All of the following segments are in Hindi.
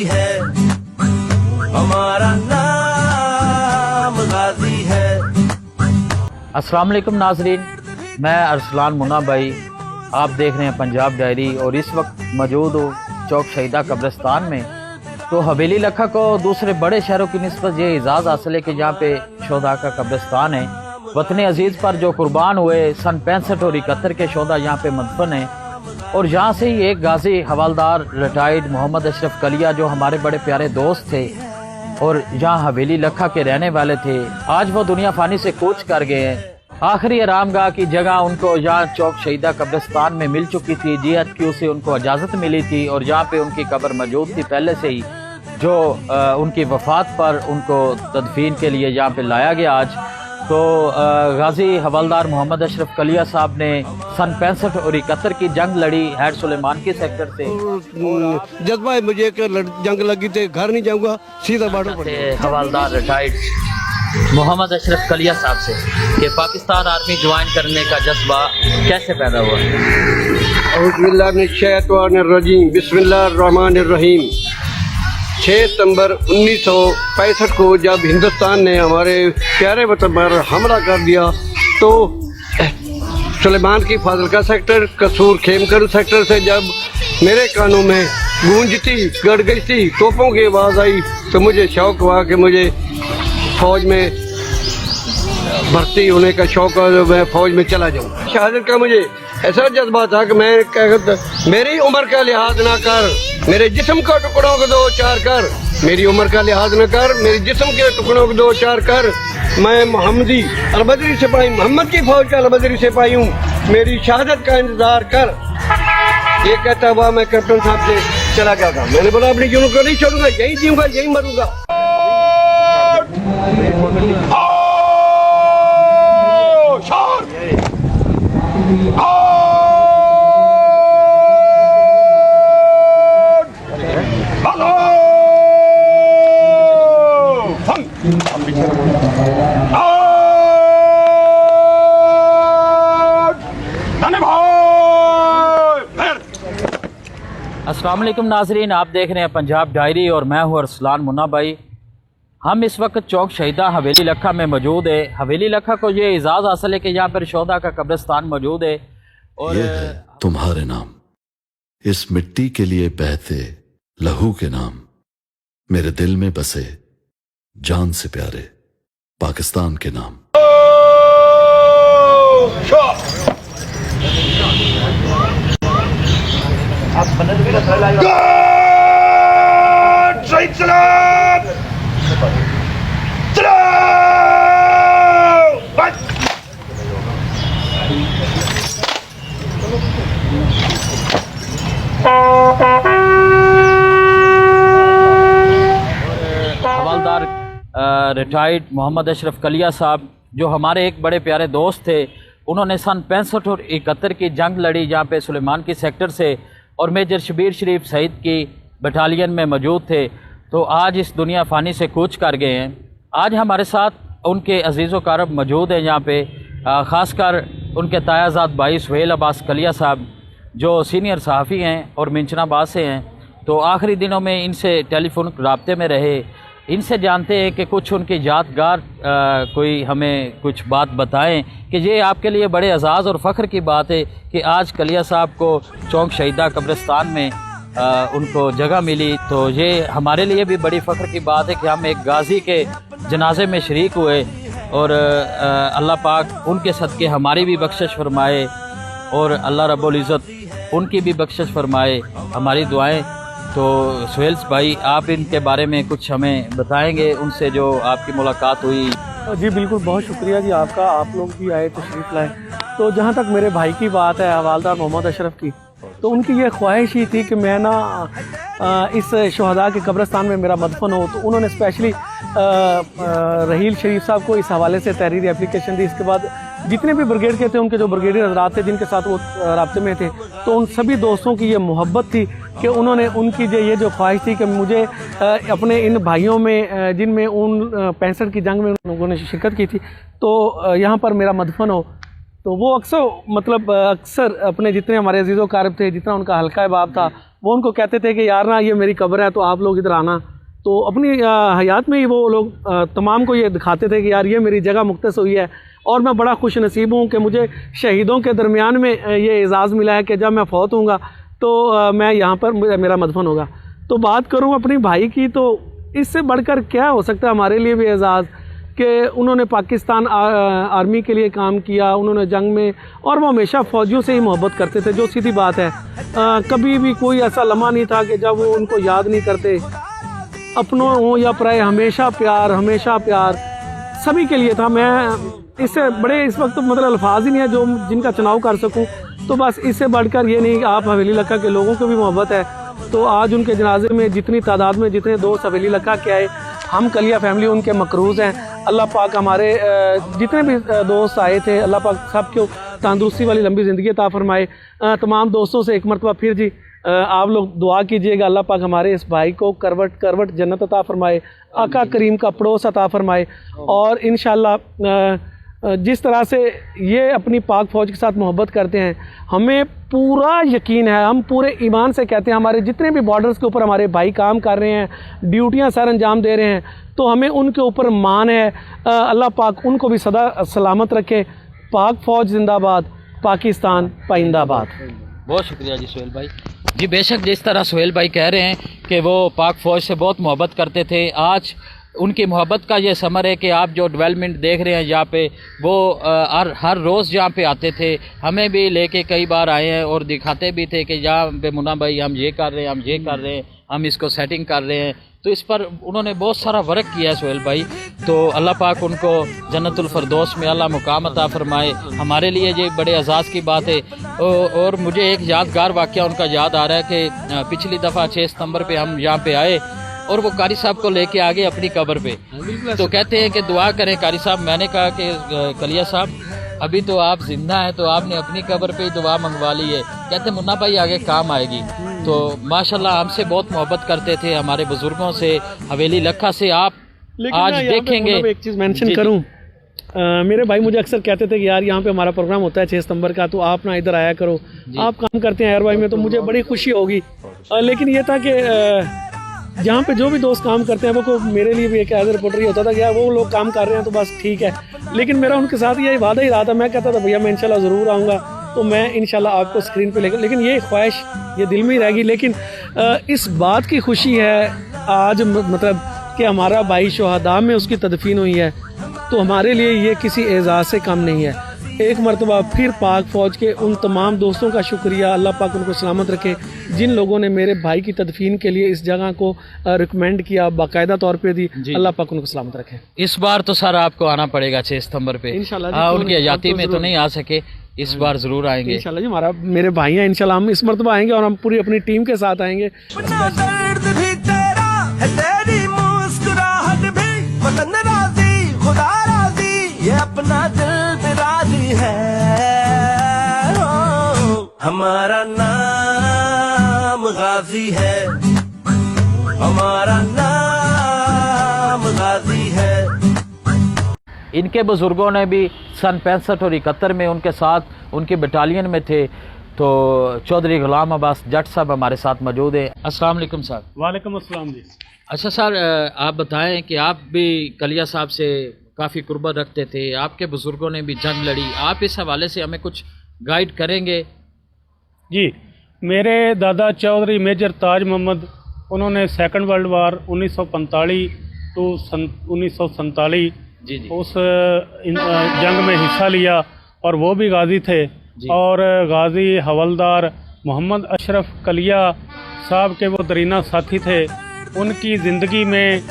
है, हमारा नाम गाजी है। अस्सलाम वालेकुम नाजरीन, मैं अरसलान मुन्ना भाई, आप देख रहे हैं पंजाब डायरी और इस वक्त मौजूद हूँ चौक शहीदा कब्रिस्तान में। तो हवेली लखा को दूसरे बड़े शहरों की निस्बत ये एजाज़ हासिल है कि जहाँ पे शोधा का कब्रिस्तान है। वतन अजीज़ पर जो कुर्बान हुए सन 65 और 71 के शोधा यहाँ पे मदफन हैं। और यहाँ से ही एक गाजी हवालदार रिटायर्ड मोहम्मद अशरफ कलिया, जो हमारे बड़े प्यारे दोस्त थे और यहाँ हवेली लखा के रहने वाले थे, आज वो दुनिया फानी से कूच कर गए हैं। आखिरी आरामगाह की जगह उनको यहाँ चौक शहीदा कब्रिस्तान में मिल चुकी थी। GHQ से उनको इजाज़त मिली थी और जहाँ पे उनकी कब्र मौजूद थी पहले से ही, जो उनकी वफ़ात पर उनको तदफीन के लिए यहाँ पे लाया गया आज। तो गाजी हवालदार मोहम्मद अशरफ कलिया साहब ने सन 65 और 71 की जंग लड़ी हैड सुलेमान की सेक्टर से। जज्बा है मुझे कि जंग लगी थे, घर नहीं जाऊंगा, सीधा बार्डर पर। हवालदार रिटायर्ड मोहम्मद अशरफ कलिया साहब से कि पाकिस्तान आर्मी ज्वाइन करने का जज्बा कैसे पैदा हुआ? बिस्मिल्लाहिर्रहमानिर्रहीम। 6 सितंबर 1965 को जब हिंदुस्तान ने हमारे प्यारे वतन पर हमला कर दिया तो सुलेमान की फाजिलका सेक्टर, कसूर खेमकर सेक्टर से जब मेरे कानों में गूंजती गड़ गई थी, तोपों की आवाज़ आई, तो मुझे शौक़ हुआ कि मुझे फ़ौज में भर्ती होने का शौक़ है, मैं फ़ौज में चला जाऊँ। शहादत का मुझे ऐसा जज्बा था कि मैं क्या कहता, मेरी उम्र का लिहाज ना कर, मेरे जिस्म के टुकड़ों को 2-4 कर, मेरी उम्र का लिहाज न कर, मेरे जिस्म के टुकड़ों को 2-4 कर। मैं मोहम्मदी अलबदरी सिपाही, मोहम्मद की फौज का अलबदरी सिपाही हूँ, मेरी शहादत का इंतजार कर। ये कहता हुआ मैं कैप्टन साहब से चला गया था। मैंने बोला अपनी जुनून को नहीं छोड़ूंगा, यही जीऊंगा, यही मरूंगा। अस्सलाम वालेकुम नाजरीन, आप देख रहे हैं पंजाब डायरी और मैं हूँ अरसलान मुन्ना भाई। हम इस वक्त चौक शहीदा हवेली लखा में मौजूद है। हवेली लखा को ये एजाज़ हासिल है कि यहाँ पर शोधा का कब्रिस्तान मौजूद है। और ये है तुम्हारे नाम, इस मिट्टी के लिए बहते लहू के नाम, मेरे दिल में बसे जान से प्यारे पाकिस्तान के नाम। हवालदार रिटायर्ड मोहम्मद अशरफ कलिया साहब, जो हमारे एक बड़े प्यारे दोस्त थे, उन्होंने सन 65 और 71 की जंग लड़ी जहाँ पे सुलेमान की सेक्टर से, और मेजर शबीर शरीफ सईद की बटालियन में मौजूद थे। तो आज इस दुनिया फ़ानी से कूच कर गए हैं। आज हमारे साथ उनके अजीज़ व कारब मौजूद हैं यहाँ पे, ख़ासकर उनके तायाज़ाद भाई सुहेल अब्बास कलिया साहब, जो सीनियर सहाफ़ी हैं और मिंचनाबाद से हैं। तो आखिरी दिनों में इनसे टेलीफोन राब्ते में रहे, इनसे जानते हैं कि कुछ उनकी यादगार कोई हमें कुछ बात बताएं कि ये आपके लिए बड़े एजाज़ और फ़ख्र की बात है कि आज कलिया साहब को चौक शहीदा कब्रिस्तान में उनको जगह मिली। तो ये हमारे लिए भी बड़ी फ़ख्र की बात है कि हम एक गाजी के जनाजे में शरीक हुए और अल्लाह पाक उनके सदक़े हमारी भी बख्शिश फरमाए और अल्लाह रब्बुल इज़्ज़त उनकी भी बख्शिश फरमाए, हमारी दुआएं। तो सुहेल भाई, आप इनके बारे में कुछ हमें बताएंगे, उनसे जो आपकी मुलाकात हुई? जी बिल्कुल, बहुत शुक्रिया जी आपका, आप लोग भी आए तशरीफ़ लाए। तो जहाँ तक मेरे भाई की बात है, हवालदार मोहम्मद अशरफ की, तो उनकी ये ख्वाहिश ही थी कि मैं ना इस शहदा के कब्रिस्तान में मेरा मदफन हो। तो उन्होंने स्पेशली रहील शरीफ साहब को इस हवाले से तहरीरी एप्लीकेशन दी। इसके बाद जितने भी ब्रिगेड के थे, उनके जो ब्रिगेडियर हजरात थे जिनके साथ वो राब्ते में थे, तो उन सभी दोस्तों की ये मोहब्बत थी कि उन्होंने उनकी ये जो ख्वाहिश थी कि मुझे अपने इन भाइयों में जिनमें उन 65 की जंग में लोगों ने शिरकत की थी, तो यहाँ पर मेरा मदफन हो। तो वो अक्सर अपने जितने हमारे अजीज़ो कारब थे, जितना उनका हल्का बाब था, वो उनको कहते थे कि यार ना ये मेरी कब्र है तो आप लोग इधर आना। तो अपनी हयात में ही वो लोग तमाम को ये दिखाते थे कि यार ये मेरी जगह मुख्तस हुई है। और मैं बड़ा खुश नसीब हूँ कि मुझे शहीदों के दरमियान में ये एज़ाज़ मिला है कि जब मैं फ़ौत होऊंगा तो मैं यहाँ पर मेरा मदफन होगा। तो बात करूँ अपनी भाई की, तो इससे बढ़कर क्या हो सकता है हमारे लिए भी एज़ाज़ कि उन्होंने पाकिस्तान आर्मी के लिए काम किया, उन्होंने जंग में, और वो हमेशा फ़ौजियों से ही मोहब्बत करते थे, जो सीधी बात है। कभी भी कोई ऐसा लम्हा नहीं था कि जब वो उनको याद नहीं करते, अपनों हो या पराए, हमेशा प्यार सभी के लिए था। मैं इससे बड़े इस वक्त मतलब अल्फाज ही नहीं है जो जिनका चुनाव कर सकूं। तो बस इससे बढ़कर ये नहीं कि आप हवेली लक्का के लोगों को भी मोहब्बत है। तो आज उनके जनाजे में जितनी तादाद में जितने दोस्त हवेली लक्का के आए, हम कलिया फैमिली उनके मकरूज़ हैं। अल्लाह पाक हमारे जितने भी दोस्त आए थे, अल्लाह पाक सबको तंदुरुस्ती वाली लंबी ज़िंदगी अता फरमाए। तमाम दोस्तों से एक मरतबा फिर जी आप लोग दुआ कीजिएगा, अल्लाह पाक हमारे इस भाई को करवट जन्नत अता फरमाए, आका करीम का पड़ोस अता फरमाए। और इंशाअल्लाह जिस तरह से ये अपनी पाक फ़ौज के साथ मोहब्बत करते हैं, हमें पूरा यकीन है, हम पूरे ईमान से कहते हैं, हमारे जितने भी बॉर्डर्स के ऊपर हमारे भाई काम कर रहे हैं, ड्यूटियां सर अंजाम दे रहे हैं, तो हमें उनके ऊपर मान है। अल्लाह पाक उनको भी सदा सलामत रखे। पाक फ़ौज जिंदाबाद, पाकिस्तान पाइंदाबाद। बहुत शुक्रिया जी सुहेल भाई। जी बेशक जिस तरह सुहेल भाई कह रहे हैं कि वो पाक फ़ौज से बहुत मोहब्बत करते थे, आज उनकी मोहब्बत का ये समर है कि आप जो डेवलपमेंट देख रहे हैं यहाँ पे, वो हर रोज़ यहाँ पे आते थे, हमें भी लेके कई बार आए हैं और दिखाते भी थे कि यहाँ पे मुन्ना भाई हम ये कर रहे हैं, हम ये कर रहे हैं, हम इसको सेटिंग कर रहे हैं। तो इस पर उन्होंने बहुत सारा वर्क किया है सुहेल भाई। तो अल्लाह पाक उनको जन्नतुल फरदौस में अल्लाह मुकाम अता फरमाए। हमारे लिए ये बड़े एजाज़ की बात है। और मुझे एक यादगार वाक़या उनका याद आ रहा है कि पिछली दफ़ा 6 सितंबर पे हम यहाँ पे आए और वो कारी साहब को लेके आ गए अपनी कब्र पे। तो कहते हैं कि दुआ करें कारी साहब। मैंने कहा कि कलिया साहब अभी तो आप जिंदा हैं, तो आपने अपनी कब्र पे ही दुआ मंगवा ली है। कहते मुन्ना भाई आगे काम आएगी। तो माशाल्लाह हमसे बहुत मोहब्बत करते थे, हमारे बुजुर्गों से, हवेली लक्का से। आप आज देखेंगे, एक चीज़ मेंशन करूं, मेरे भाई मुझे अक्सर कहते थे कि यार यहाँ पे हमारा प्रोग्राम होता है 6 सितंबर का, तो आप ना इधर आया करो, आप काम करते हैं एयर वाई में, तो मुझे बड़ी खुशी होगी। लेकिन ये था कि जहाँ पे जो भी दोस्त काम करते हैं वो मेरे लिए भी एक एज रिपोर्टर ही होता था कि यार वो लोग काम कर रहे हैं तो बस ठीक है। लेकिन मेरा उनके साथ ये वादा ही रहा था, मैं कहता था भैया मैं इंशाल्लाह ज़रूर आऊँगा, तो मैं इंशाल्लाह आपको स्क्रीन पे लेकर, लेकिन ये ख्वाहिश ये दिल में ही रहेगी। लेकिन इस बात की खुशी है आज मतलब कि हमारा भाई शहादा में उसकी तदफीन हुई है, तो हमारे लिए ये किसी एजाज़ से कम नहीं है। एक मरतबा फिर पाक फ़ौज के उन तमाम दोस्तों का शुक्रिया, अल्लाह पाक उनको सलामत रखे, जिन लोगों ने मेरे भाई की तदफीन के लिए इस जगह को रिकमेंड किया, बाकायदा तौर पे दी। अल्लाह पाक उनको सलामत रखे। इस बार तो सर आपको आना पड़ेगा 6 सितंबर पे इंशाल्लाह। उनकी हयाती में तो नहीं आ सके, इस बार ज़रूर आएंगे इंशाल्लाह जी। हमारा मेरे भाई हैं, इंशाल्लाह हम इस मरतबा आएंगे और हम पूरी अपनी टीम के साथ आएंगे। अपना दर्द भी तेरा है, तेरी मुस्कुराहट भी, वतन राज़ी खुदा राज़ी, ये अपना दिल पे राज़ी है। हमारा नाम गाजी है, हमारा नाम गाजी है। इनके बुज़ुर्गों ने भी सन 65 और 71 में उनके साथ उनकी बटालियन में थे। तो चौधरी गुलाम अब्बास जट साहब हमारे साथ मौजूद हैं। अस्सलाम वालेकुम साहब। वालेकुम अस्सलाम जी। अच्छा सर, आप बताएं कि आप भी कलिया साहब से काफ़ी कुर्बत रखते थे, आपके बुज़ुर्गों ने भी जंग लड़ी, आप इस हवाले से हमें कुछ गाइड करेंगे? जी, मेरे दादा चौधरी मेजर ताज मोहम्मद, उन्होंने सेकंड वर्ल्ड वार 1945 टू 1947 जी उस जंग में हिस्सा लिया और वो भी गाजी थे। और गाजी हवलदार मोहम्मद अशरफ कलिया साहब के वो दरीना साथी थे। उनकी ज़िंदगी में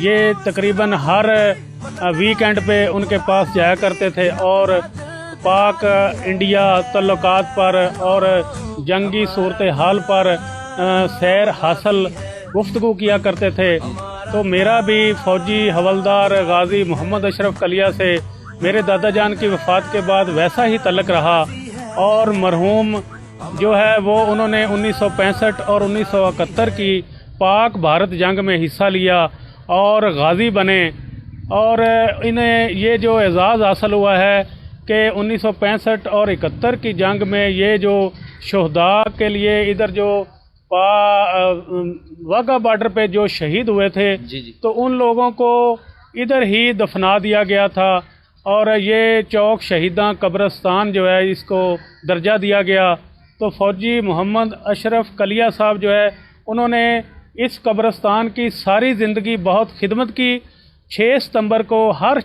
ये तकरीबन हर वीकेंड पे उनके पास जाया करते थे और पाक इंडिया तल्लुकात पर और जंगी सूरत हाल पर सैर हासिल गुफ्तगू किया करते थे। तो मेरा भी फ़ौजी हवलदार गाजी मोहम्मद अशरफ कलिया से मेरे दादा जान की वफ़ात के बाद वैसा ही तल्लुक़ रहा। और मरहूम जो है वो उन्होंने 1965 और 1971 की पाक भारत जंग में हिस्सा लिया और गाजी बने। और इन्हें ये जो एजाज़ हासिल हुआ है कि 1965 और 71 की जंग में ये जो शहदा के लिए इधर जो वाघा बॉर्डर पे जो शहीद हुए थे, तो उन लोगों को इधर ही दफना दिया गया था और ये चौक शहीदां कब्रस्तान जो है इसको दर्जा दिया गया। तो फ़ौजी मोहम्मद अशरफ कलिया साहब जो है उन्होंने इस कब्रस्तान की सारी ज़िंदगी बहुत खिदमत की। 6 सितंबर को हर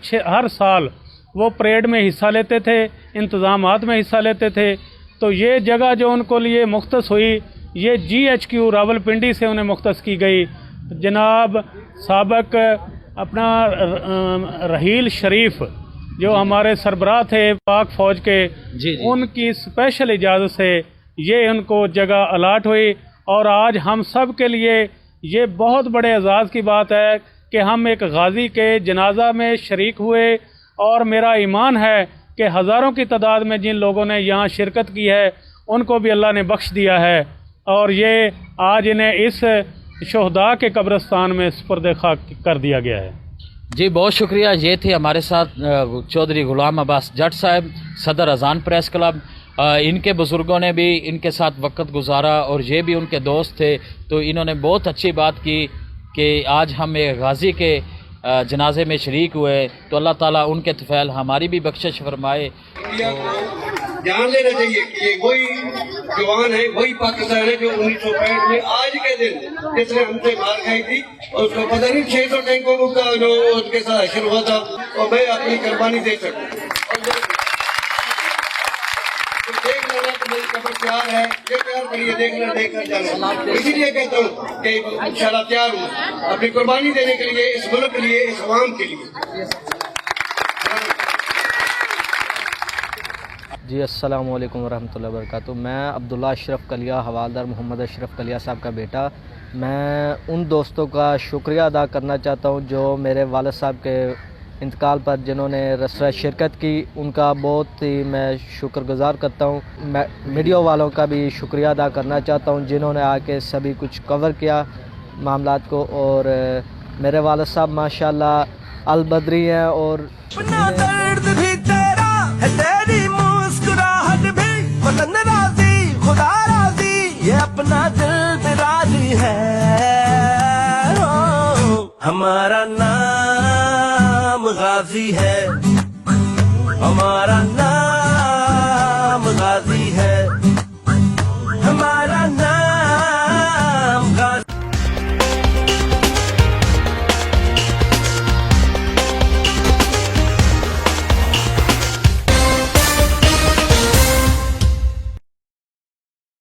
साल वो परेड में हिस्सा लेते थे, इंतज़ामात में हिस्सा लेते थे। तो ये जगह जो उनको लिए मुख्तस हुई, ये GHQ रावलपिंडी से उन्हें मुख्तस की गई। जनाब साबक अपना रहील शरीफ जो हमारे सरबराह थे पाक फ़ौज के, उनकी स्पेशल इजाज़त से ये उनको जगह अलाट हुई। और आज हम सब के लिए ये बहुत बड़े एजाज़ की बात है कि हम एक गाज़ी के जनाजा में शरीक हुए। और मेरा ईमान है कि हज़ारों की तादाद में जिन लोगों ने यहाँ शिरकत की है उनको भी अल्लाह ने बख्श दिया है और ये आज इन्हें इस शहदा के कब्रस्तान में सुपुर्द खाक कर दिया गया है। जी बहुत शुक्रिया। ये थे हमारे साथ चौधरी गुलाम अब्बास जट साहब, सदर अजान प्रेस क्लब। इनके बुज़ुर्गों ने भी इनके साथ वक्त गुजारा और ये भी उनके दोस्त थे। तो इन्होंने बहुत अच्छी बात की कि आज हम एक गाज़ी के जनाजे में शरीक हुए, तो अल्लाह ताला उनके तफ़ैल हमारी भी बख्शिश फरमाए। ध्यान देना चाहिए कि ये वही जवान है, वही पाकिस्तान है जो 1965 में आज के दिन जिसने हमसे मार खाई थी और उसको पता नहीं 600 टैंकों का जो उसके साथ हशर हुआ था, और मैं अपनी कुर्बानी दे सकूँ। देख लेना तो मेरी कब्र तैयार है, ये प्यार करिए, देखना देखकर जाना। इसीलिए कहता हूँ कि इंशाल्लाह तैयार हूँ अपनी कुर्बानी देने के लिए, इस मुल्क के लिए, इस अवाम के लिए। जी अस्सलाम वालेकुम वरहमतुल्लाहि वबरकातुहू। मैं अब्दुल्ला अशरफ कलिया, हवालदार मोहम्मद अशरफ कलिया साहब का बेटा, मैं उन दोस्तों का शुक्रिया अदा करना चाहता हूँ जो मेरे वालिद साहब के इंतकाल पर जिन्होंने रसरा शिरकत की, उनका बहुत ही मैं शुक्रगुज़ार करता हूँ। मैं मीडिया वालों का भी शुक्रिया अदा करना चाहता हूँ जिन्होंने आके सभी कुछ कवर किया मामलात को। और मेरे वालिद साहब माशाल्लाह अलबदरी हैं और अपना दर्द भी तेरा है, तेरी मुस्कुराहट भी, वतन राज़ी खुदा राज़ी, ये अपना दिल पे राज़ी है। हमारा नाम गाज़ी है, हमारा नाम